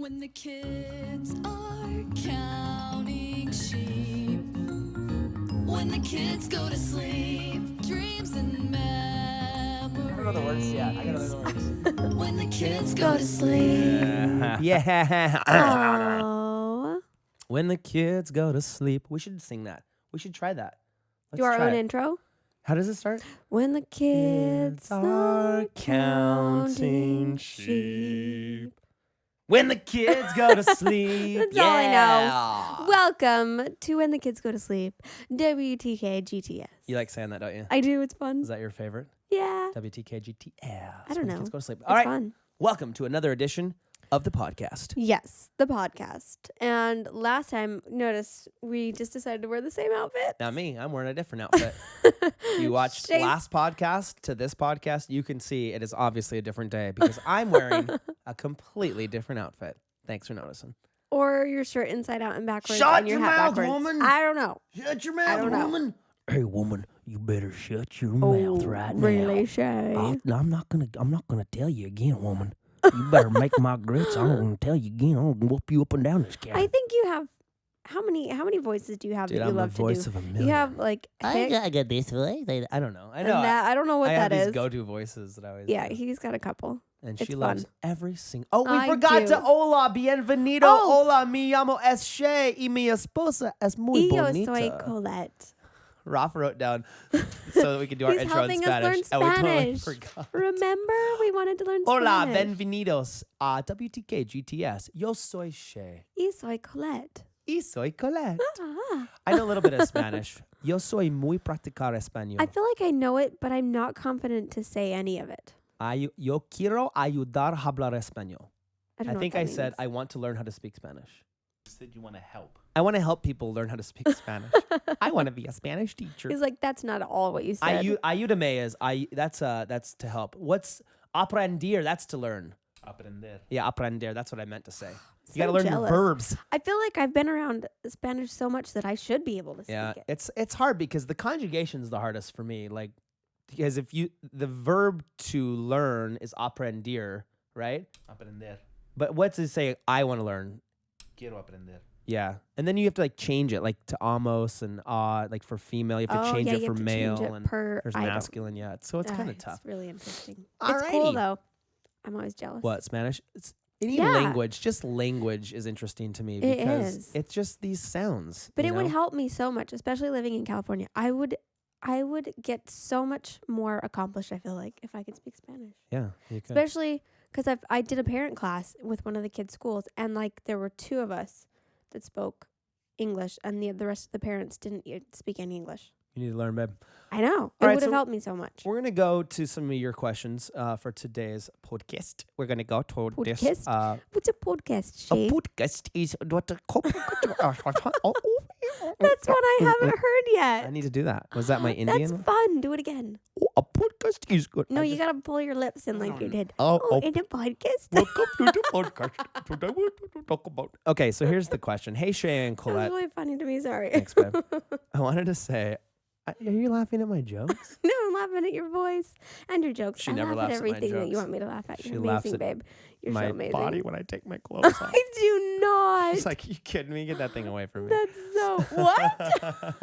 When the kids are counting sheep, when the kids go to sleep, dreams and memories. I don't know the words yet. I gotta learn the words. When the kids go to sleep. Yeah. Oh. When the kids go to sleep. We should sing that. We should try that. Let's Do our try own it. intro? How does it start? When the kids are counting sheep. When the kids go to sleep. That's all I know. Welcome to When the Kids Go to Sleep, WTKGTS. You like saying that, don't you? I do. It's fun. Is that your favorite? Yeah. WTKGTS. I don't When the know. Kids go to sleep. It's All right. fun. Welcome to another edition of the podcast. Yes, the podcast. And last time, notice we just decided to wear the same outfit. Not me. I'm wearing a different outfit. You watched Shay's- last podcast to this podcast, you can see it is obviously a different day because I'm wearing a completely different outfit. Thanks for noticing. Or your shirt inside out and backwards. Shut and your your hat mouth, backwards. woman. I don't know. Shut your I don't know. woman. Hey, woman, you better shut your mouth right really, now. Shay? I'm not gonna tell you again, woman. You better make my grits. I'm gonna tell you again. I'm gonna whoop you up and down this cat. I think you have how many voices do you have Dude, that you I'm love the voice to of a do? million. You have like Hick I got this voice. I don't know. I and know. that. I don't know what I have that these is. go-to voices that I always Yeah, do. he's got a couple. And It's she loves fun. every single. Oh, we I forgot do. to hola, bienvenido, Oh. hola, me llamo es Shay y mi esposa es muy Yo bonita. soy Colette. Rafa wrote down so that we could do our He's intro in helping us learn Spanish. And we totally Spanish. forgot. Remember, we wanted to learn Hola, Spanish. bienvenidos a WTKGTS. Yo soy Shay Y soy Colette. y soy Colette. Ah. I know a little bit of Spanish. Yo soy muy practicar español. I feel like I know it, but I'm not confident to say any of it. Yo quiero ayudar a hablar español. I don't I know think what I that said means. I want to learn how to speak Spanish. You said you want to help. I want to help people learn how to speak Spanish. I want to be a Spanish teacher. He's like, that's not all what you said. Ayúdame is that's to help. What's aprender? That's to learn. Aprender. Yeah, aprender. That's what I meant to say. So You got to learn jealous. your verbs. I feel like I've been around Spanish so much that I should be able to speak Yeah, it. it's hard because the conjugation's the hardest for me. Like, because if the verb to learn is aprender, right? Aprender. But what's it say? I want to learn. Quiero aprender. Yeah, and then you have to like change it, like to amos and like for female, you have to Oh, change yeah, it you for have to male, change it and per there's item. masculine. Yeah, so it's kind of It's tough. really interesting. It's cool Alrighty. though. I'm always jealous. What, Spanish? It's any Yeah. language. Just language is interesting to me It because is. it's just these sounds. But you it would know? help me so much, especially living in California. I would get so much more accomplished, I feel like, if I could speak Spanish. Yeah, you could. Especially because I did a parent class with one of the kids' schools, and like there were two of us that spoke English, and the rest of the parents didn't speak any English. You need to learn, babe. I know. All It right, would have so helped me so much. We're gonna go to some of your questions for today's podcast. We're gonna go to this. Podcast? What's a podcast, A Shay? podcast is what the That's one I haven't heard I yet. need to do that. Was that my Indian? That's fun. Do it again. A podcast is good. No, I you just- gotta pull your lips in like you did. Oh, In a podcast. welcome to the podcast. Today we're going to talk about. Okay, so here's the question. Hey, Shay and That was Colette. really funny to me. Sorry. Thanks, babe. I wanted to say, are you laughing at my jokes? No, I'm laughing at your voice and your jokes. She I never laugh laughs at at my everything that you jokes. want me to laugh at. She You're laughs amazing, at babe. You're my so amazing. body when I take my clothes off. I do not. She's like, you kidding me? Get that thing away from me. That's so what?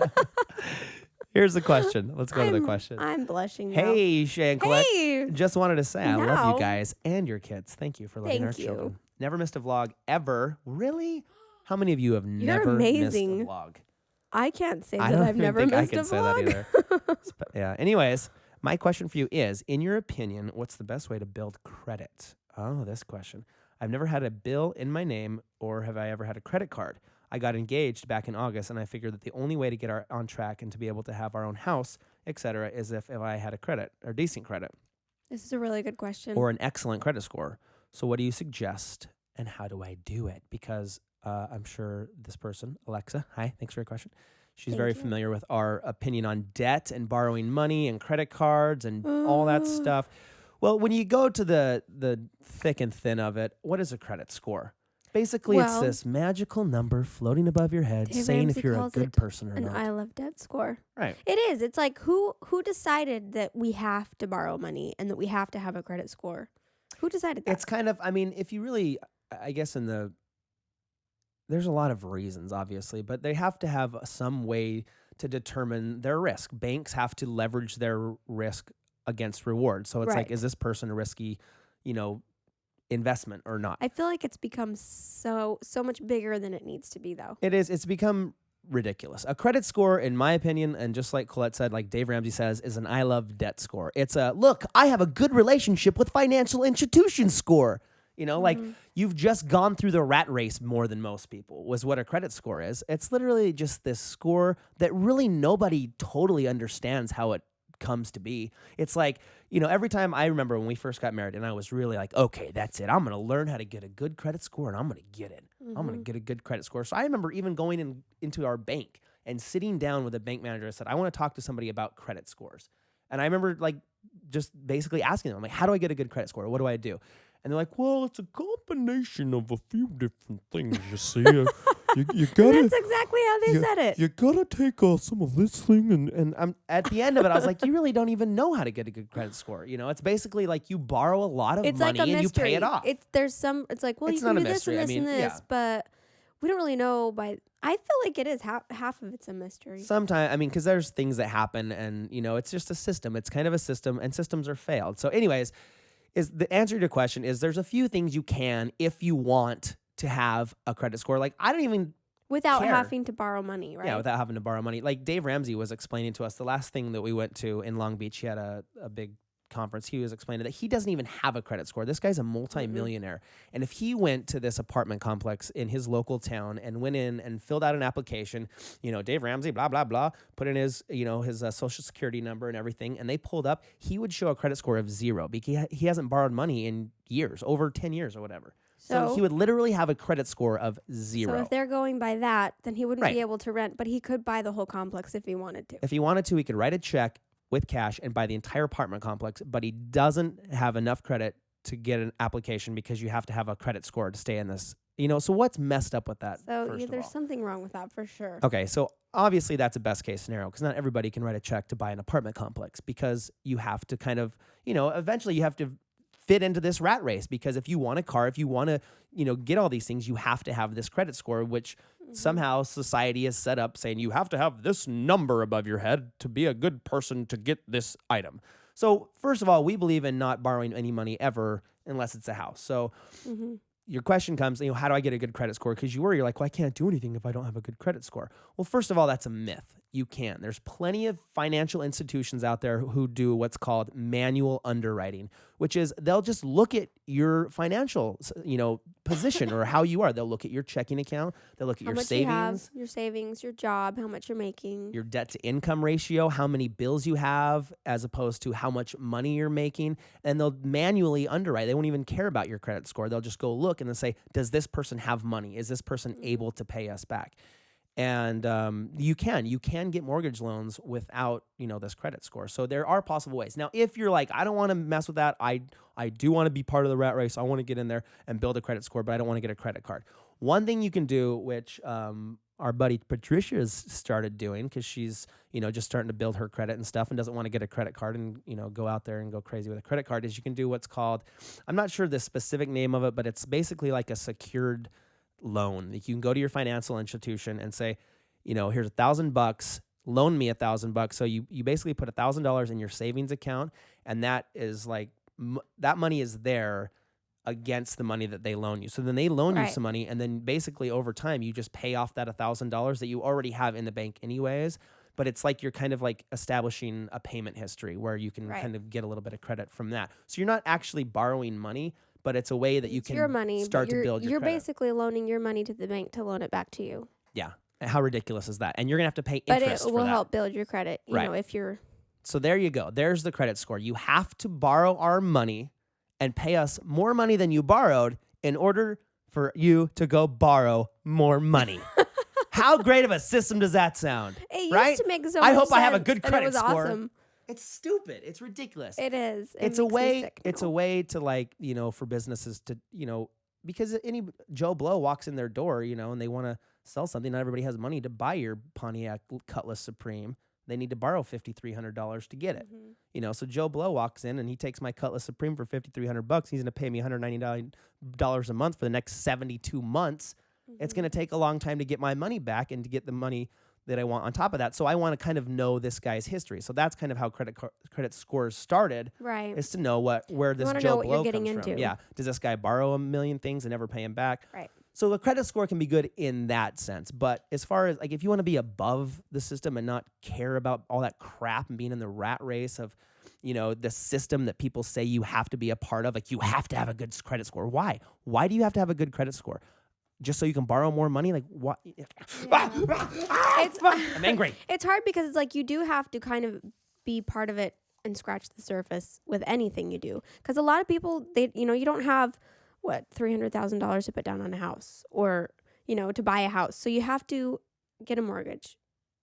Here's the question. Let's go to the question. I'm blushing now. Hey, Shay and Colette. Hey. Just wanted to say I love Now. you guys and your kids. Thank you for loving our Thank you. children. Never missed a vlog ever. Really? How many of you have You're never missed a amazing. vlog? I can't say I that don't I've even never think I missed can a say that vlog. either. Yeah. Anyways, my question for you is, in your opinion, what's the best way to build credit? Oh, this question. I've never had a bill in my name, or have I ever had a credit card? I got engaged back in August, and I figured that the only way to get on track and to be able to have our own house, etc., is if I had a credit or decent credit This is a really good question. or an excellent credit score. So what do you suggest, and how do I do it? Because I'm sure this person, Alexa, hi, thanks for your question. She's Thank very you. familiar with our opinion on debt and borrowing money and credit cards and all that stuff. Well, when you go to the thick and thin of it, what is a credit score? Basically, it's Well, this magical number floating above your head Dave saying Ramsey if you're a calls good it person or an not. I love debt score. Right. It is. It's like who decided that we have to borrow money and that we have to have a credit score? Who decided that? It's kind of, I mean, if you really, I guess there's a lot of reasons, obviously, but they have to have some way to determine their risk. Banks have to leverage their risk against reward. So it's like, Right. is this person a risky, investment or not? I feel like it's become so much bigger than it needs to be, though. It is. It's become ridiculous. A credit score, in my opinion, and just like Colette said, like Dave Ramsey says, is an I love debt score. It's a, look, I have a good relationship with financial institutions score. Like you've just gone through the rat race more than most people, was what a credit score is. It's literally just this score that really nobody totally understands how it comes to be. It's like, every time I remember when we first got married and I was really like, okay, that's it. I'm going to learn how to get a good credit score and I'm going to get it. I'm going to get a good credit score. So I remember even going into our bank and sitting down with a bank manager and said, I want to talk to somebody about credit scores. And I remember like just basically asking them, like, how do I get a good credit score? What do I do? And they're like, well, it's a combination of a few different things, you see. You gotta, That's exactly how they said it. You gotta take some of this thing, and I'm at the end of it, I was like, you really don't even know how to get a good credit score. It's basically like you borrow a lot of It's money like a and mystery. you pay it off. It's like, well, It's you can not do a this and mystery. I this and mean, this, yeah. but we don't really know I feel like it is half of it's a mystery. Sometimes, because there's things that happen, and it's just a system. It's kind of a system, and systems are failed. So, anyways, is the answer to your question is there's a few things you can if you want to have a credit score. Like I don't even Without care. having to borrow money, right? Yeah, without having to borrow money. Like Dave Ramsey was explaining to us the last thing that we went to in Long Beach. He had a big conference. He was explaining that he doesn't even have a credit score. This guy's a multimillionaire. And if he went to this apartment complex in his local town and went in and filled out an application, Dave Ramsey, blah, blah, blah, put in his, his social security number and everything, and they pulled up, he would show a credit score of 0 because he hasn't borrowed money in years, over 10 years or whatever. So he would literally have a credit score of 0. So if they're going by that, then he wouldn't Right. be able to rent, but he could buy the whole complex if he wanted to. If he wanted to, he could write a check with cash and buy the entire apartment complex, but he doesn't have enough credit to get an application because you have to have a credit score to stay in this. So what's messed up with that? So first of there's all? something wrong with that for sure. Okay, so obviously that's a best case scenario because not everybody can write a check to buy an apartment complex because you have to kind of, eventually you have to fit into this rat race because if you want a car, if you want to, get all these things, you have to have this credit score, which somehow society is set up saying you have to have this number above your head to be a good person to get this item. So first of all, we believe in not borrowing any money ever unless it's a house. So your question comes, how do I get a good credit score? Because you're like, well, I can't do anything if I don't have a good credit score. Well, first of all, that's a myth. You can. There's plenty of financial institutions out there who do what's called manual underwriting, which is they'll just look at your financial, position or how you are. They'll look at your checking account. They'll look at How your much savings. you have, your savings, your job, how much you're making. Your debt to income ratio, how many bills you have, as opposed to how much money you're making. And they'll manually underwrite. They won't even care about your credit score. They'll just go look and they'll say, does this person have money? Is this person able to pay us back? And you can get mortgage loans without, this credit score. So there are possible ways. Now, if you're like, I don't want to mess with that. I do want to be part of the rat race. I want to get in there and build a credit score, but I don't want to get a credit card. One thing you can do, which our buddy Patricia has started doing because she's, just starting to build her credit and stuff and doesn't want to get a credit card and, go out there and go crazy with a credit card, is you can do what's called, I'm not sure the specific name of it, but it's basically like a secured loan. Like you can go to your financial institution and say, here's $1,000, loan me $1,000. So you basically put $1,000 in your savings account, and that is like that money is there against the money that they loan you. So then they loan you some money, and then basically over time you just pay off that $1,000 that you already have in the bank anyways. But it's like you're kind of like establishing a payment history where you can kind of get a little bit of credit from that. So you're not actually borrowing money, but it's a way that you can your money, start to build your You're credit. basically loaning your money to the bank to loan it back to you. Yeah. How ridiculous is that? And you're going to have to pay But interest it for will that. help build your credit, you Right. know, if you're... So there you go. There's the credit score. You have to borrow our money and pay us more money than you borrowed in order for you to go borrow more money. How great of a system does that sound? It used right? to make so I much hope I have a sense, good and credit it was score. Awesome. It's stupid. It's ridiculous. It is. It's a way. It's a way to, like, for businesses to, because any Joe Blow walks in their door, and they want to sell something. Not everybody has money to buy your Pontiac Cutlass Supreme. they need to borrow $5,300 to get it. Mm-hmm. You know, so Joe Blow walks in and he takes my Cutlass Supreme for $5,300. He's going to pay me $199 a month for the next 72 months. It's going to take a long time to get my money back and to get the money that I want on top of that. So I want to kind of know this guy's history. So that's kind of how credit scores started. Right. Is to know where this wanna Joe know what Blow you're getting comes from. into. Yeah. Does this guy borrow a million things and never pay him back? Right. So a credit score can be good in that sense. But as far as like if you want to be above the system and not care about all that crap and being in the rat race of, you know, the system that people say you have to be a part of, like you have to have a good credit score. Why? Why do you have to have a good credit score? Just so you can borrow more money? Like what? I'm angry. It's hard because it's like you do have to kind of be part of it and scratch the surface with anything you do. Because a lot of people, you don't have $300,000 to put down on a house or, to buy a house. So you have to get a mortgage.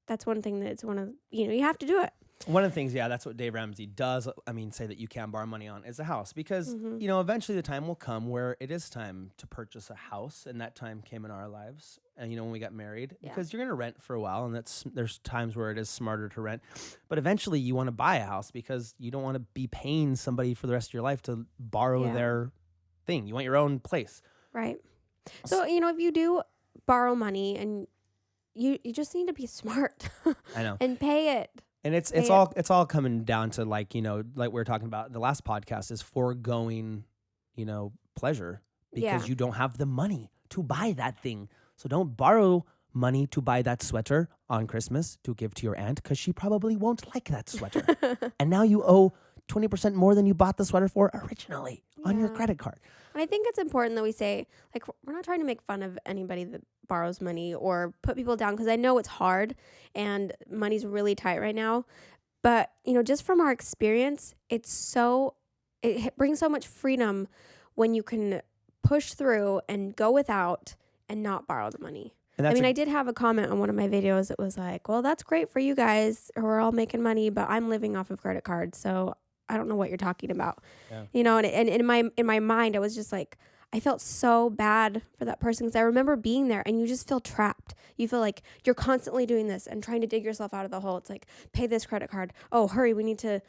That's one thing that's you have to do it. One of the things, that's what Dave Ramsey does. Say that you can borrow money on is a house because, eventually the time will come where it is time to purchase a house. And that time came in our lives. And, when we got married, because you're going to rent for a while and there's times where it is smarter to rent. But eventually you want to buy a house because you don't want to be paying somebody for the rest of your life to borrow their thing. You want your own place. Right. So, if you do borrow money and you just need to be smart. I know. And pay it. And it's all coming down to like we were talking about in the last podcast is foregoing, pleasure because you don't have the money to buy that thing. So don't borrow money to buy that sweater on Christmas to give to your aunt because she probably won't like that sweater. And now you owe 20% more than you bought the sweater for originally on your credit card. And I think it's important that we say, like, we're not trying to make fun of anybody that borrows money or put people down because I know it's hard and money's really tight right now. But, just from our experience, it brings so much freedom when you can push through and go without and not borrow the money. I did have a comment on one of my videos that was like, well, that's great for you guys who are all making money, but I'm living off of credit cards. So I don't know what you're talking about, and in my mind, I was just like, I felt so bad for that person because I remember being there and you just feel trapped. You feel like you're constantly doing this and trying to dig yourself out of the hole. It's like, pay this credit card. Oh, hurry. We need to,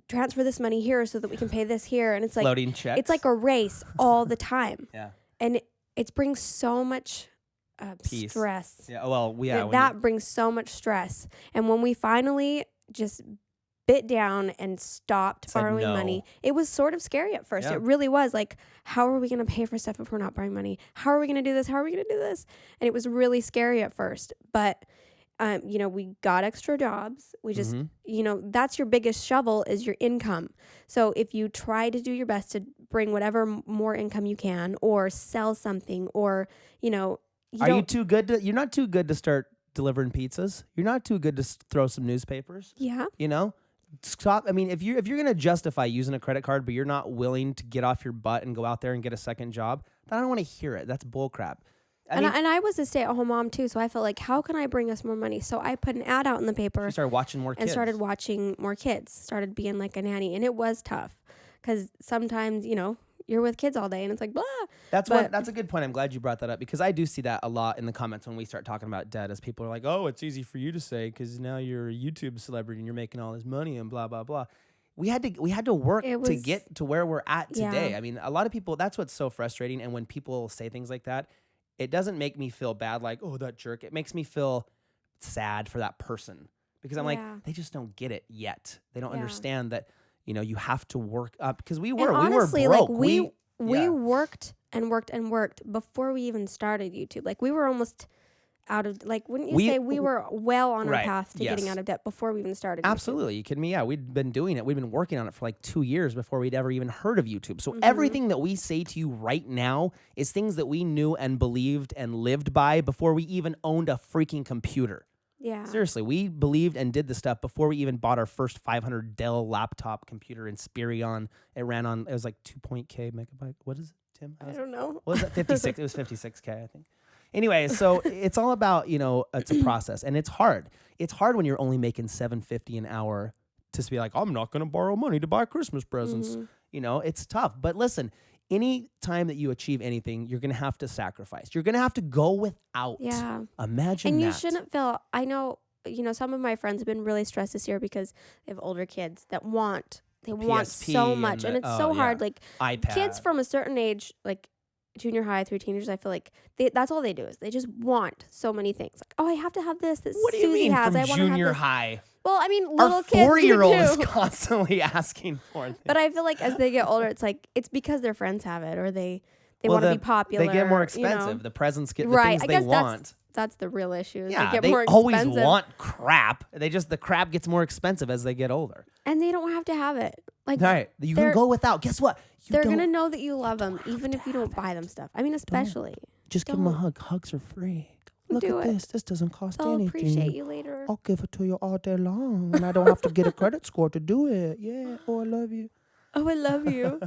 transfer this money here so that we can pay this here. And it's like, loading checks. It's like a race all the time. Yeah. And it brings so much peace. Stress. Yeah. Well, yeah. That brings so much stress. And when we finally just bit down and stopped borrowing money, it was sort of scary at first. It really was like, how are we going to pay for stuff if we're not borrowing money? How are we going to do this? How are we going to do this? And it was really scary at first. But, we got extra jobs. We just, that's your biggest shovel is your income. So if you try to do your best to bring whatever more income you can or sell something or, are you too good you're not too good to start delivering pizzas. You're not too good to throw some newspapers. Yeah. Stop. If you're going to justify using a credit card, but you're not willing to get off your butt and go out there and get a second job, then I don't want to hear it. That's bull crap. And I was a stay-at-home mom too, so I felt like, how can I bring us more money? So I put an ad out in the paper. You started watching more kids. And started watching more kids. Started being like a nanny, and it was tough because sometimes you're with kids all day, and it's like blah. That's a good point. I'm glad you brought that up because I do see that a lot in the comments when we start talking about debt. As people are like, "Oh, it's easy for you to say because now you're a YouTube celebrity and you're making all this money and blah blah blah." We had to work to get to where we're at today. Yeah. A lot of people. That's what's so frustrating. And when people say things like that, it doesn't make me feel bad. Like, oh, that jerk. It makes me feel sad for that person because I'm like, they just don't get it yet. They don't understand that. You have to work up because we were honestly, broke. Like we worked and worked and worked before we even started YouTube. Like we were almost out of, like, wouldn't you say we were well on our path to getting out of debt before we even started Absolutely. YouTube? You kidding me? Yeah, we'd been doing it. We'd been working on it for like 2 years before we'd ever even heard of YouTube. So everything that we say to you right now is things that we knew and believed and lived by before we even owned a freaking computer. Yeah. Seriously, we believed and did the stuff before we even bought our first 500 Dell laptop computer in Spirion. It was like 2.k megabyte. What is it, Tim? I don't know. What was it? 56. It was 56K, I think. Anyway, so it's all about, it's a process and it's hard. It's hard when you're only making $7.50 an hour to be like, I'm not going to borrow money to buy Christmas presents. It's tough. But listen, any time that you achieve anything, you're going to have to sacrifice. You're going to have to go without. Yeah. Imagine and that. you shouldn't feel, I know some of my friends have been really stressed this year because they have older kids that want so much, and it's so hard. Like iPad. kids from a certain age, like junior high through teenagers, I feel like that's all they do is they just want so many things. Like, oh, I have to have this. What do you Susie mean has. from I want to have junior this. high? Well, I mean, little Our kids 4-year-old do is too. constantly asking for things. But I feel like as they get older, it's because their friends have it, or they want to be popular. They get more expensive. The presents get the Right. things I they guess want. that's the real issue. Is Yeah, they get they more always expensive, want crap. The crap gets more expensive as they get older. and they don't have to have it. Like, Right. You can they're- go without. Guess what? they're gonna know that you love them, even if you don't buy them stuff. I mean, especially Just give them a don't. hug. Hugs are free. Look Do at it. this. This doesn't cost they'll anything. appreciate you later. I'll give it to you all day long, and I don't have to get a credit score to do it. Yeah. Oh, I love you. Oh, I love you.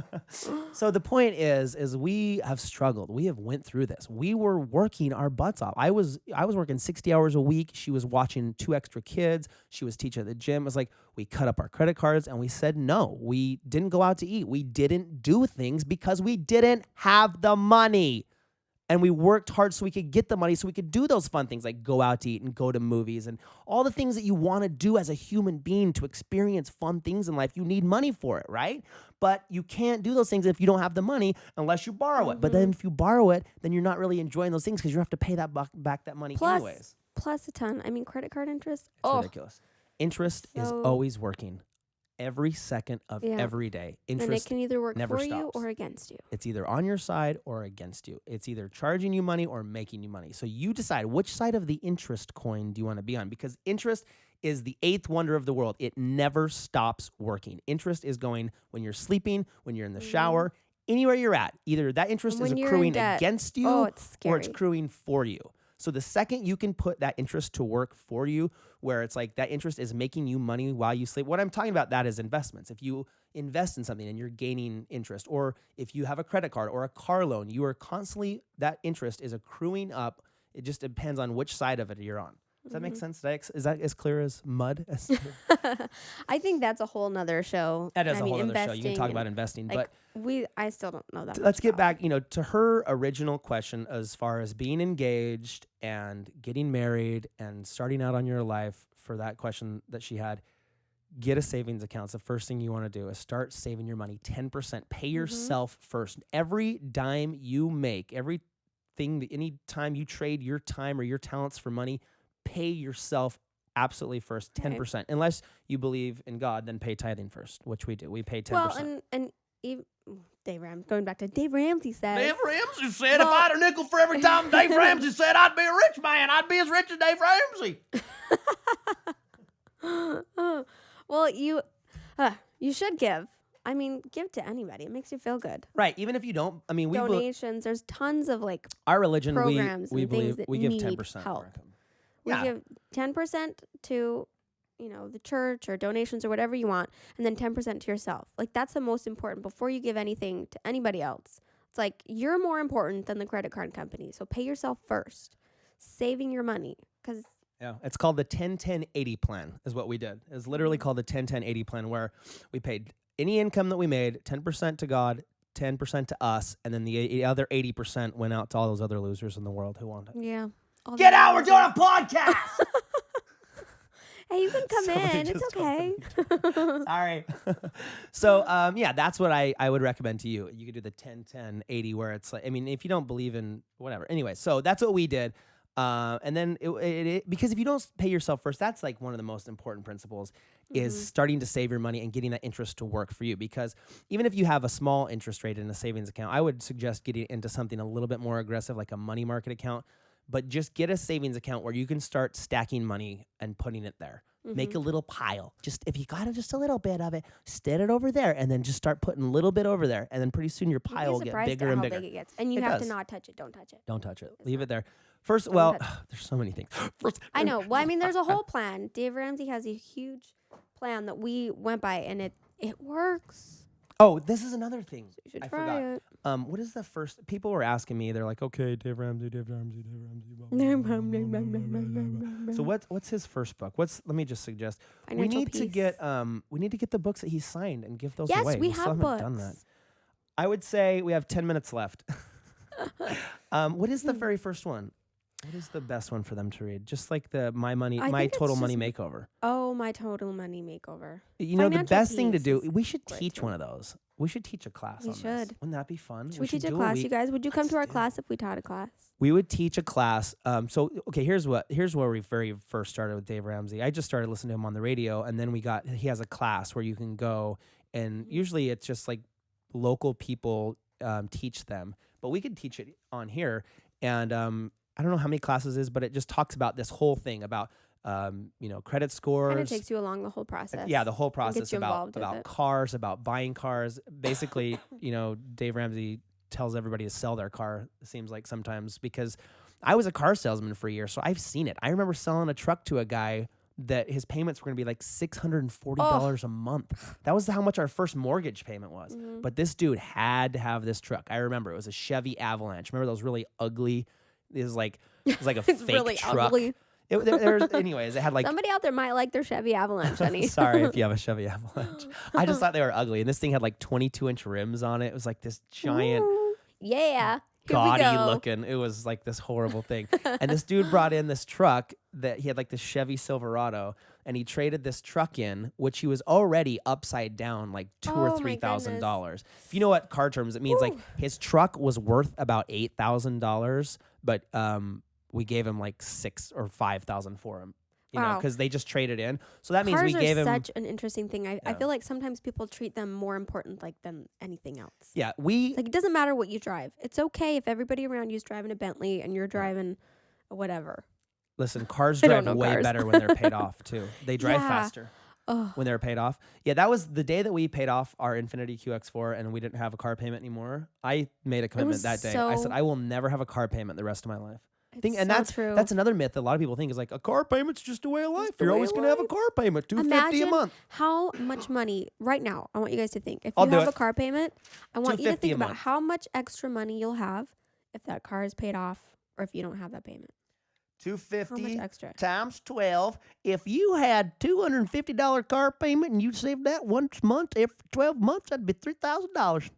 So the point is we have struggled. We have went through this. We were working our butts off. I was working 60 hours a week. She was watching 2 extra kids. She was teaching at the gym. It was like we cut up our credit cards and we said no. We didn't go out to eat. We didn't do things because we didn't have the money. And we worked hard so we could get the money so we could do those fun things like go out to eat and go to movies and all the things that you want to do as a human being to experience fun things in life. You need money for it, right? But you can't do those things if you don't have the money unless you borrow it. But then if you borrow it, then you're not really enjoying those things because you have to pay that back that money anyways. Plus a ton. I mean, credit card interest. It's ridiculous. Interest is So- always working. Every second of Yeah. every day. And it Interest can either work never for you stops. or against you. It's either on your side or against you. It's either charging you money or making you money. So you decide which side of the interest coin do you want to be on, because interest is the 8th wonder of the world. It never stops working. Interest is going when you're sleeping, when you're in the shower, anywhere you're at. Either that interest When is you're in accruing debt. against you Oh, it's or it's scary. accruing for you. So the second you can put that interest to work for you, where it's like that interest is making you money while you sleep. What I'm talking about, that is investments. If you invest in something and you're gaining interest, or if you have a credit card or a car loan, you are constantly, that interest is accruing up. It just depends on which side of it you're on. Does that make sense? Is that as clear as mud? I think that's a whole nother show. That is I a mean, whole other show. You can investing talk about and, investing, like, but I still don't know that. let's much get about back, to her original question as far as being engaged and getting married and starting out on your life. For that question that she had, get a savings account. It's the first thing you want to do is start saving your money. 10%. Pay yourself first. Every dime you make, any time you trade your time or your talents for money, pay yourself absolutely first. 10%. Unless you believe in God, then pay tithing first, which we do. We pay 10%. Well, and even going back to Dave Ramsey said. Dave Ramsey said if I had a nickel for every time Dave Ramsey said I'd be a rich man, I'd be as rich as Dave Ramsey. Well, you should give. I mean, give to anybody. It makes you feel good. Right. Even if you don't, I mean, Donations. There's tons of our religion, programs we and believe things that we give need 10% of help. our income. we Yeah. give 10% to the church or donations or whatever you want, and then 10% to yourself. Like, that's the most important before you give anything to anybody else. It's like you're more important than the credit card company. So pay yourself first. Saving your money, because Yeah, it's called the 10-10-80 plan is what we did. It's literally called the 10-10-80 plan, where we paid any income that we made, 10% to God, 10% to us, and then the other 80% went out to all those other losers in the world who want it. yeah. Get out, we're doing a podcast! Hey, you can come Somebody in. It's just okay. Sorry. So, that's what I would recommend to you. You could do the 10-10-80 where it's like, I mean, if you don't believe in whatever. Anyway, so that's what we did. And then because if you don't pay yourself first, that's like one of the most important principles is starting to save your money and getting that interest to work for you. Because even if you have a small interest rate in a savings account, I would suggest getting into something a little bit more aggressive, like a money market account. But just get a savings account where you can start stacking money and putting it there. Make a little pile. Just if you got just a little bit of it, set it over there, and then just start putting a little bit over there, and then pretty soon your You'd be pile will get surprised bigger at and how bigger. big it gets. And you It have does. to not touch it. Don't touch it. Don't touch it. It's Leave not- it there. First, Don't well, touch there's so many things. First, I know. Well, I mean, there's a whole plan. Dave Ramsey has a huge plan that we went by, and it works. Oh, this is another thing. You should I try forgot. it. What is the first? People were asking me. They're like, okay, Dave Ramsey. Blah, blah, blah, blah, blah. So what's his first book? Let me just suggest. Financial we need to get the books that he signed and give those Yes, away. we still have haven't done that. books. I would say we have 10 minutes left. What is the very first one? What is the best one for them to read? Just like the My think it's Total Money just- Makeover. Oh, My Total Money Makeover. You know, the Financial best thing to Peace do, is we should great teach too. one of those. We should teach a class We on this. should. Wouldn't that be fun? Should we teach a do class, week. you guys? Would you come to our Let's do it. class if we taught a class? We would teach a class. So okay, here's where we very first started with Dave Ramsey. I just started listening to him on the radio, and then he has a class where you can go, and usually it's just like local people teach them, but we could teach it on here. And I don't know how many classes it is, but it just talks about this whole thing about credit scores. Kind of takes you along the whole process. Yeah, the whole and process gets you about involved with it. cars, about buying cars. Basically, Dave Ramsey tells everybody to sell their car, it seems like sometimes, because I was a car salesman for a year, so I've seen it. I remember selling a truck to a guy that his payments were going to be like $640 a month. That was how much our first mortgage payment was. Mm-hmm. But this dude had to have this truck. I remember it was a Chevy Avalanche. Remember those really ugly? It was like a It's fake really truck. ugly. Anyways, it had like Somebody out there might like their Chevy Avalanche, honey. Sorry if you have a Chevy Avalanche. I just thought they were ugly. And this thing had like 22-inch rims on it. It was like this giant, Ooh, yeah. Here we gaudy go. looking. It was like this horrible thing. And this dude brought in this truck that he had like this Chevy Silverado, and he traded this truck in, which he was already upside down like $2,000 or Oh, my $3,000. If you know what car terms, it means like his truck was worth about $8,000, but we gave him like $6,000 or $5,000 for him. Wow. Because they just traded in. So that means Cars we gave are him. such an interesting thing. I Yeah. feel like sometimes people treat them more important than anything else. Yeah, we Like, it doesn't matter what you drive. It's okay if everybody around you is driving a Bentley and you're driving a whatever. listen. Cars I don't drive know way cars. better when they're paid off too. They drive Yeah. faster Oh, when they're paid off. Yeah, that was the day that we paid off our Infiniti QX4 and we didn't have a car payment anymore. I made a commitment was that day. I said so- I will never have a car payment the rest of my life. it's And so true. that's another myth that a lot of people think is like a car payment's just a way of life. the You're way always of going to have a life. car payment, $250 a Imagine month. how much money right now. I want you guys to think. If I'll you do have it. a car payment, I want you to $250 think a about month. how much extra money you'll have if that car is paid off or if you don't have that payment. How much $250 extra? times 12. If you had $250 car payment and you saved that once month every 12 months, that'd be $3,000.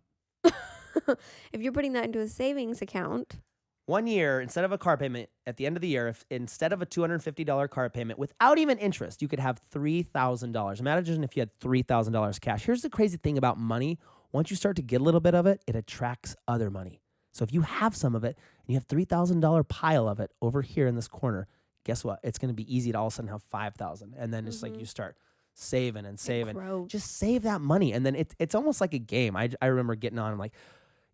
If you're putting that into a savings account, 1 year, instead of a car payment, at the end of the year, if instead of a $250 car payment without even interest, you could have $3,000. Imagine if you had $3,000 cash. Here's the crazy thing about money. Once you start to get a little bit of it, it attracts other money. So if you have some of it and you have $3,000 pile of it over here in this corner, guess what? It's going to be easy to all of a sudden have 5,000. And then it's like you start saving and saving. grows. Just save that money. And then it's almost like a game. I remember getting on, I'm like,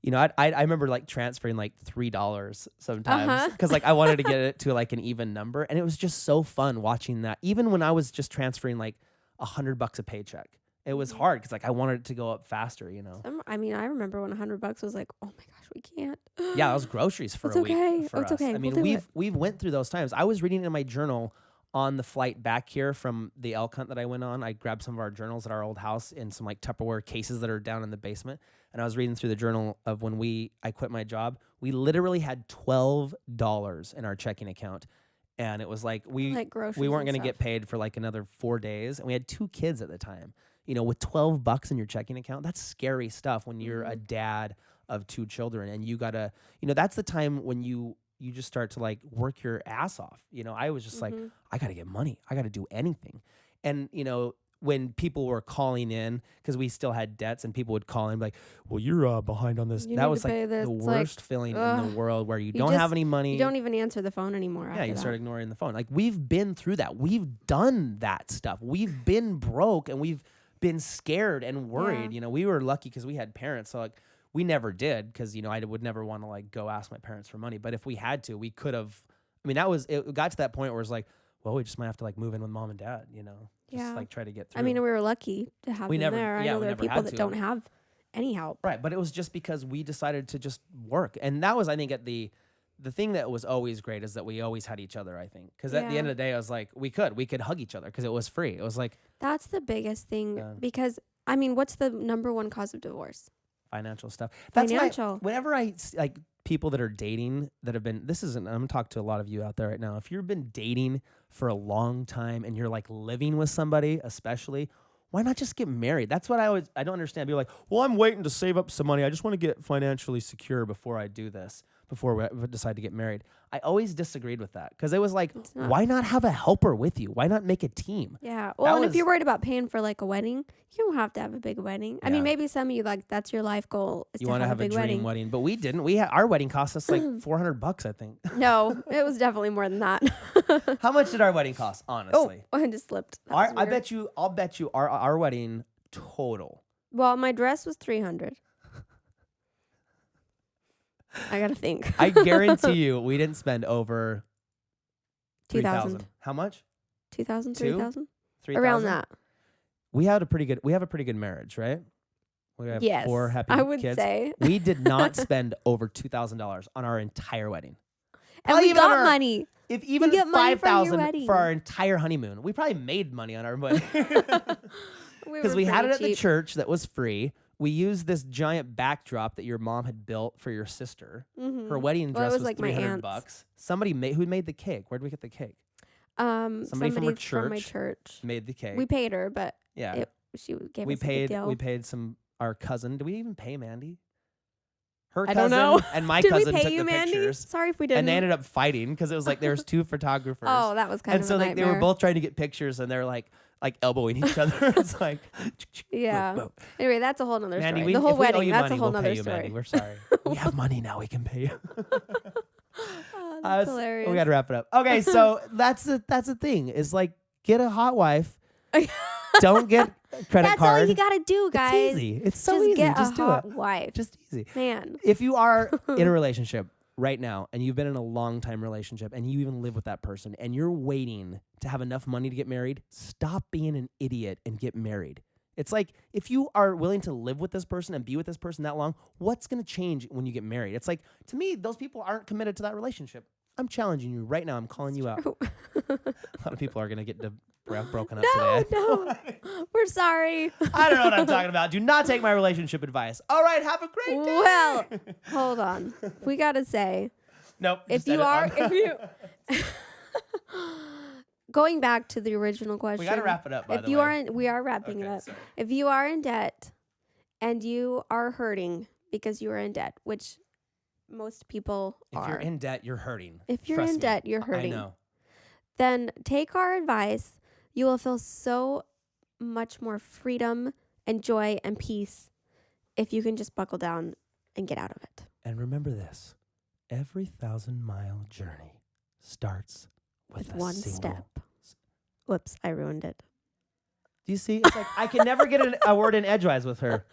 I remember like transferring like $3 sometimes because like I wanted to get it to like an even number, and it was just so fun watching that. Even when I was just transferring like $100 a paycheck, it was hard because like I wanted it to go up faster. I remember when $100 was like, oh my gosh, we can't. Yeah, that was groceries for It's a week. okay. For It's us. okay. I mean, We'll do we've went through those times. I was reading in my journal on the flight back here from the elk hunt that I went on. I grabbed some of our journals at our old house in some like Tupperware cases that are down in the basement. And I was reading through the journal of when I quit my job. We literally had $12 in our checking account. And it was like Like groceries we weren't and going to get stuff. paid for like another 4 days. And we had 2 kids at the time. With $12 in your checking account, that's scary stuff when you're a dad of 2 children. And you got to, that's the time when you just start to like work your ass off. I was just like, I got to get money. I got to do anything. And, when people were calling in, because we still had debts, and people would call in like, well, you're behind on this. You That need was to like pay this. the It's like, worst feeling in ugh. the world, where you You don't have just- any money. You don't even answer the phone anymore. Yeah, after you that. start ignoring the phone. Like, we've been through that. We've done that stuff. We've been broke, and we've been scared and worried. We were lucky because we had parents. So like, we never did, because I would never want to like go ask my parents for money. But if we had to, we could have. I mean, it got to that point where it's like, well, we just might have to like move in with mom and dad. Just Yeah. like try to get through. I mean, we were lucky to have We them never- there. I yeah, know we there are never people had that to. don't have any help. Right, but it was just because we decided to just work. And that was, I think, at the thing that was always great is that we always had each other, I think. Because at the Yeah. end of the day, I was like, we could hug each other because it was free. It was like That's the biggest thing Yeah. because, what's the number one cause of divorce? financial stuff. That's why Financial. whenever like people that are dating that have been, I'm going to talk to a lot of you out there right now. If you've been dating for a long time and you're like living with somebody, especially, why not just get married? That's what I don't understand. People are like, well, I'm waiting to save up some money. I just want to get financially secure before I do this. before we decide to get married. I always disagreed with that because it was like, It's not. why not have a helper with you? Why not make a team? Yeah. Well, and if was- you're worried about paying for like a wedding, you don't have to have a big wedding. I Yeah. mean, maybe some of you like that's your life goal is You to want to have have a a big dream wedding, but we didn't. Our wedding cost us like $400, I think. No, it was definitely more than that. How much did our wedding cost? Oh, Honestly, I just slipped. That was I weird. bet you. I'll bet you our wedding total. Well, my dress was $300. I gotta think. I guarantee you, we didn't spend over 2,000. 3,000. How much? 2,000, Two? 3,000? 3,000? Around that. We have a pretty good marriage, right? We have Yes. 4 happy I would kids. say. We did not spend over $2,000 on our entire wedding. And Probably we even on got our- money. If even get money from your 5,000 wedding. for our entire honeymoon, we probably made money on our wedding because were we had it pretty at the cheap. church that was free. We used this giant backdrop that your mom had built for your sister. Mhm. Her wedding Well, it dress was was like my $300. aunt's. Somebody who made the cake? Where did we get the cake? Somebody from our from my church church. Made the cake. We paid her, but yeah. she gave we us a good deal. paid our cousin. Did we even pay Mandy? Her I cousin don't know. and my Did we cousin pay took you, the Mandy? pictures. Sorry if we didn't. And they ended up fighting because it was like there was 2 photographers. Oh, that was kind and of so a like they were nightmare. both trying to get pictures and they're like elbowing each other. It's like Yeah. whoop, whoop. Anyway, that's a whole nother Mandy, story. The whole if we owe wedding, you that's money, a whole we'll nother pay you, story. Mandy. We're sorry. We have money now. We can pay you. Oh, that's hilarious. We got to wrap it up. Okay, so that's the thing. Is like get a hot wife. Don't get a credit That's card. all you gotta do, guys. It's easy. It's so Just easy. get Just a do hot it. wife. Just easy. Man. If you are in a relationship right now and you've been in a long time relationship and you even live with that person and you're waiting to have enough money to get married, stop being an idiot and get married. It's like if you are willing to live with this person and be with this person that long, what's going to change when you get married? It's like, to me, those people aren't committed to that relationship. I'm challenging you right now. I'm calling you out. A lot of people are going to get broken up today. No. We're sorry. I don't know what I'm talking about. Do not take my relationship advice. All right, have a great day. Well, hold on. We gotta say, Nope. if just you edit are, on. if you, going back to the original question, We got to wrap it up, by if the you way. are in, we are wrapping it Okay, up. sorry. If you are in debt and you are hurting because you are in debt, which most people If are. you're in debt, you're hurting. If you're Trust in me. debt, you're hurting. I know. Then take our advice. You will feel so much more freedom and joy and peace if you can just buckle down and get out of it. And remember this. Every 1,000-mile journey starts with With a one single step. Whoops, I ruined it. Do you see? It's like I can never get a word in edgewise with her.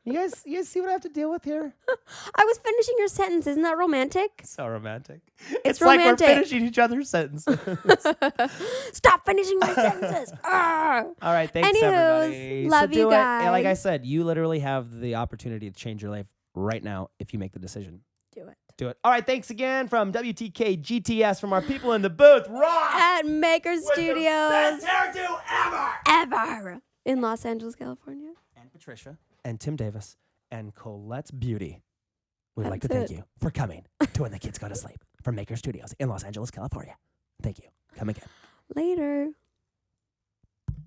You guys see what I have to deal with here? I was finishing your sentence. Isn't that romantic? So romantic. It's like romantic. we're finishing each other's sentences. Stop finishing my sentences. Ah. All right, thanks Anywho's, everybody. love so do you it. And like I guys. said, you literally have the opportunity to change your life right now if you make the decision. Do it. Do it. All right, thanks again from WTKGTS from our people in the booth. Rock! At Maker With the Studios best hairdo ever! in Los Angeles, California. And Patricia and Tim Davis and Colette's Beauty. We'd like to That's thank it. you for coming to When the Kids Go to Sleep from Maker Studios in Los Angeles, California. Thank you. Come again. Later.